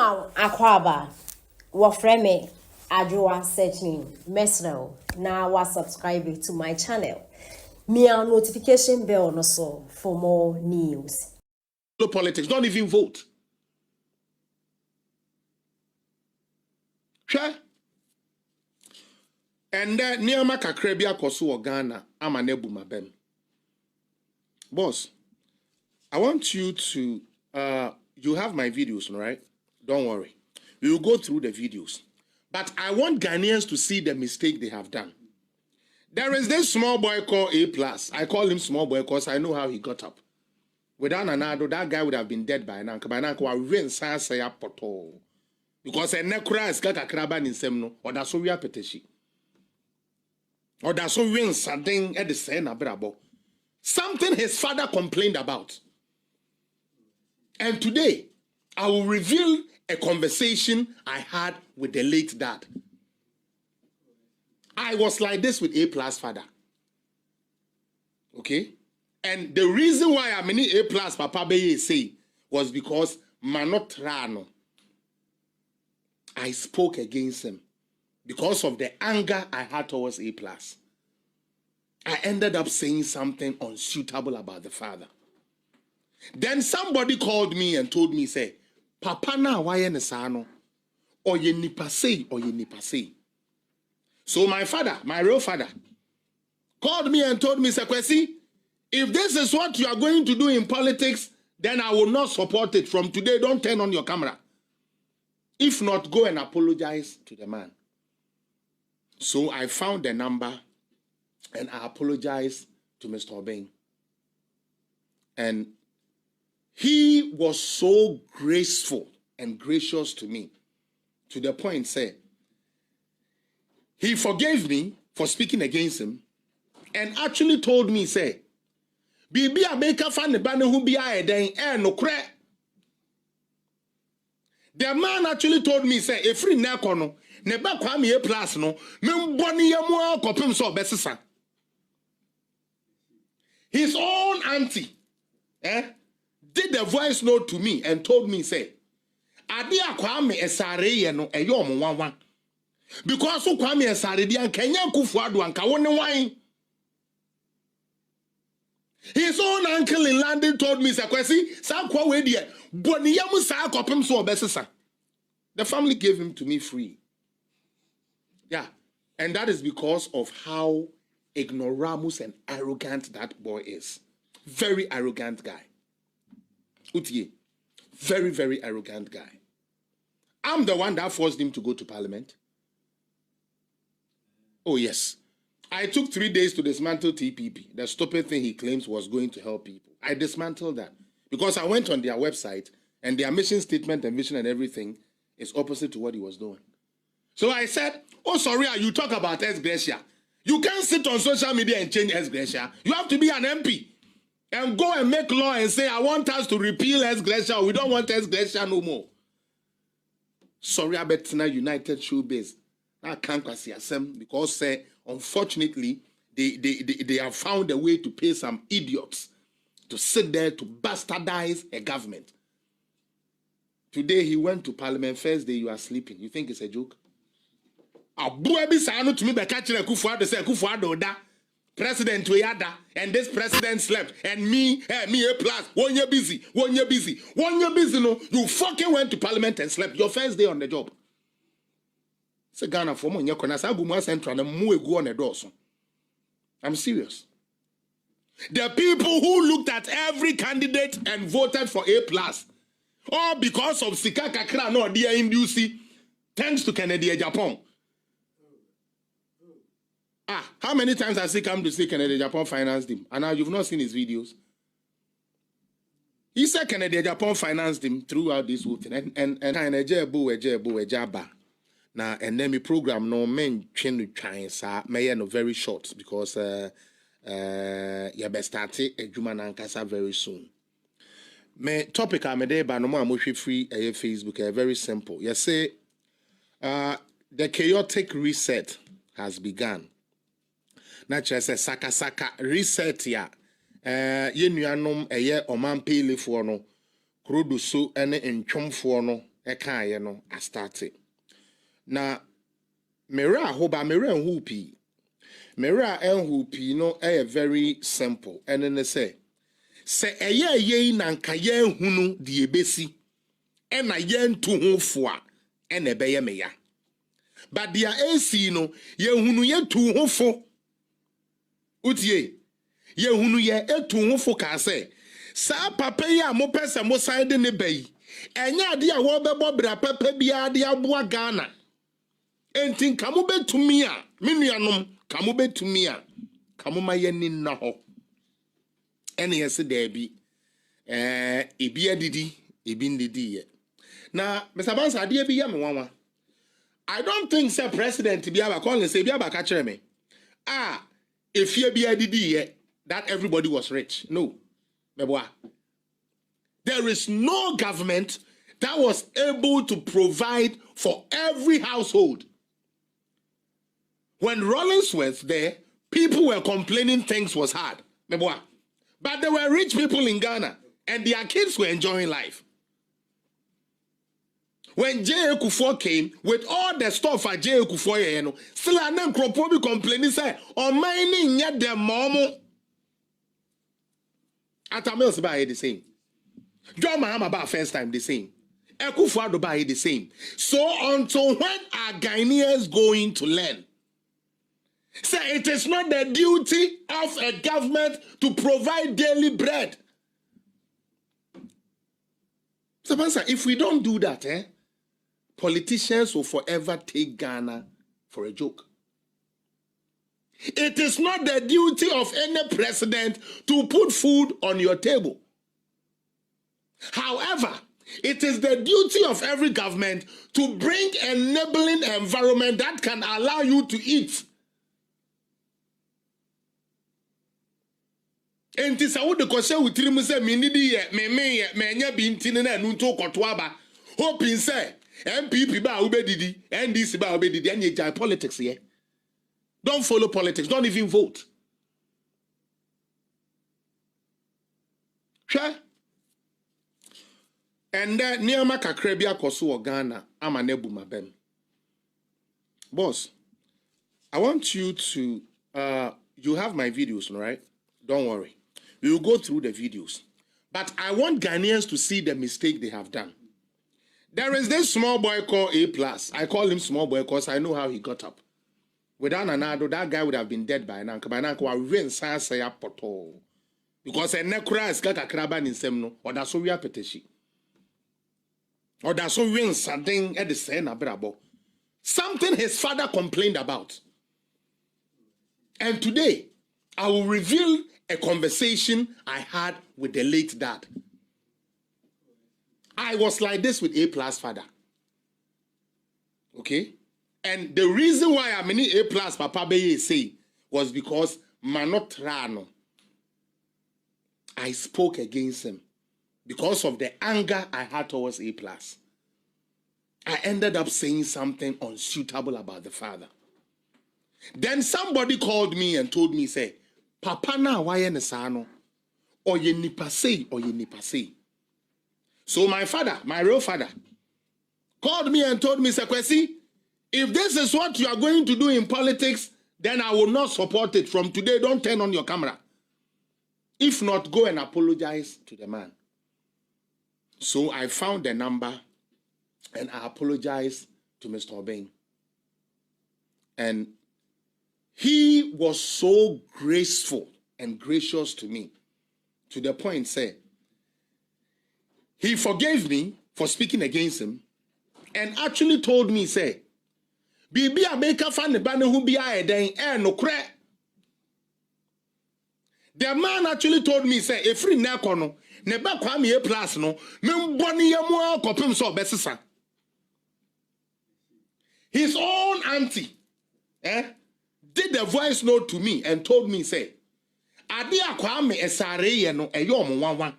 Mama Akwaba, Wafreme, Addo searching, Mesno, now was subscribing to my channel. Me a notification bell no so for more news. No politics, don't even vote. Sure. And then Niama Kakrebia Kosu Ghana, I'm an Ebu Mabem. Boss, I want you to, you have my videos, right? Don't worry. We will go through the videos. But I want Ghanaians to see the mistake they have done. There is this small boy called A+. I call him small boy because I know how he got up. Without an Addo, that guy would have been dead by now. By now, because a nekura is like a kraban in semno, or that's so we are peteshi. Or that's so we something at the same abrabo. Something his father complained about. And today, I will reveal a conversation I had with the late dad. I was like this with A+ father. Okay? And the reason why I'm in A+ Papa Beye say was because Manotrano. I spoke against him because of the anger I had towards A+. I ended up saying something unsuitable about the father. Then somebody called me and told me, say, Papa na waye nesano, or ye nipa say, or ye nipa say. So my father, my real father, called me and told me, say, Kwesi, if this is what you are going to do in politics, then I will not support it. From today, don't turn on your camera. If not, go and apologize to the man. So I found the number and I apologized to Mr. Obeng. And he was so graceful and gracious to me, to the point, say, he forgave me for speaking against him and actually told me, say, Bibi Abeka fan the banner who be I then no crack. The man actually told me, say, a free nekono, neba Kwame A+ no, memboni yamu kopim so besisa. His own auntie, did the voice note to me and told me, say, Adi Kwame esare ye no eyo omo because so Kwame esare di anka nya Akuffo Addo anka woni wan. His own uncle in London told me, say, Kwesi, sa kwa we die, boni yamu sa kopim so obesesa. The family gave him to me free. Yeah. And that is because of how ignoramus and arrogant that boy is. Very arrogant guy. Utie. Very, very arrogant guy. I'm the one that forced him to go to parliament. Oh, yes. I took 3 days to dismantle TPP. The stupid thing he claims was going to help people. I dismantled that. Because I went on their website and their mission statement and vision and everything is opposite to what he was doing. So I said, oh, sorry, you talk about ex gratia. You can't sit on social media and change ex gratia. You have to be an MP and go and make law and say, I want us to repeal ex gratia. We don't want ex gratia no more. Sorry, I bet now United Showbiz. I can't see them because unfortunately, they have found a way to pay some idiots to sit there to bastardize a government. Today, he went to parliament. First day, you are sleeping. You think it's a joke? To me, Akuffo Addo da. President Toyada, and this president slept, and me A+, 1 year busy, 1 year busy. 1 year busy, no, you fucking went to parliament and slept your first day on the job. It's Ghana for me, I'm serious. The people who looked at every candidate and voted for A+, all because of Sika Kakra no dear Indusi, thanks to Kennedy Japan. How many times has he come to say Kennedy Japan financed him? And now you've not seen his videos. He said Kennedy Japan financed him throughout this whole thing. And now, and then my program no men train to try may no very short because you best start a Juma Nankasa very soon. My topic I'm a day but no more free Facebook very simple. You say the chaotic reset has begun. Naturally, say saka reset ya. Ye nuanom eye oman pele fo no kroduso ene ntwomfo no Eka ye no I started. Na mera hoba mera hupi. Mera hupi no very simple. And then they say ye nanka ye hunu di ebesi. Ena yen to ho foa ena beye meya. But dia AC no ye hunu ye to ho fo. Utie ye hunu ye etu ho fo ka say sa papa ya mo pese mo side ne bayi enya ade a wo bebo bra papa bia ade aboa Ghana enti kamo betumi a menuanom kamo betumi a kamo mayeni na ho ene yesi da bi ebi adidi ebi ndidi ye na Mr. Banks ade bi ya me wanwa I don't think say president bia ba call say bia ba ka kire me if you be adidi that everybody was rich. No. There is no government that was able to provide for every household. When Rollins was there, people were complaining things was hard. But there were rich people in Ghana and their kids were enjoying life. When Akuffo came with all the stuff at Akuffo, still an Ungrateful complaining say, "On mining yet the momo." Atamils buy the same. John Mahama about first time the same. Akuffo buy the same. So until when are Ghanaians going to learn? Say it is not the duty of a government to provide daily bread. So if we don't do that, politicians will forever take Ghana for a joke. It is not the duty of any president to put food on your table. However, it is the duty of every government to bring an enabling environment that can allow you to eat. Enti sa wo de kwose wutiri mu se menidi ye menya bintini na nunto kotoaba hoping say MPP ba ubedidi NDC ba ubedidi and you politics here. Don't follow politics, don't even vote. Sure. And then Niama Kakrebia Kosu Ghana Amanebu Mabem. Boss, I want you to you have my videos, right? Don't worry. We will go through the videos. But I want Ghanaians to see the mistake they have done. There is this small boy called A+. I call him small boy because I know how he got up. Without an Addo, that guy would have been dead by now. Because a nekura is like a kraban in semno, or that's so we are petition. Or that's so we something at the same abrabo. Something his father complained about. And today, I will reveal a conversation I had with the late dad. I was like this with A+ father. Okay? And the reason why I'm in A+ Papa Beye say was because Manotrano. I spoke against him because of the anger I had towards A+. I ended up saying something unsuitable about the father. Then somebody called me and told me, say, Papa na waye nesano, or ye nipa say, or ye nipa say. So my father, my real father, called me and told me, say, Kwesi, if this is what you are going to do in politics, then I will not support it. From today, don't turn on your camera. If not, go and apologize to the man. So I found the number and I apologized to Mr. Obeng. And he was so graceful and gracious to me, to the point, say, he forgave me for speaking against him and actually told me, say, Bibi Abeka fan the banner who be a den no crack. The man actually told me, say, a free nekono, neba Kwame A+ no, memboni yamu kopim so besisa. His own auntie, did the voice note to me and told me, say, Adia Kwame esare ye no eyom wanwan.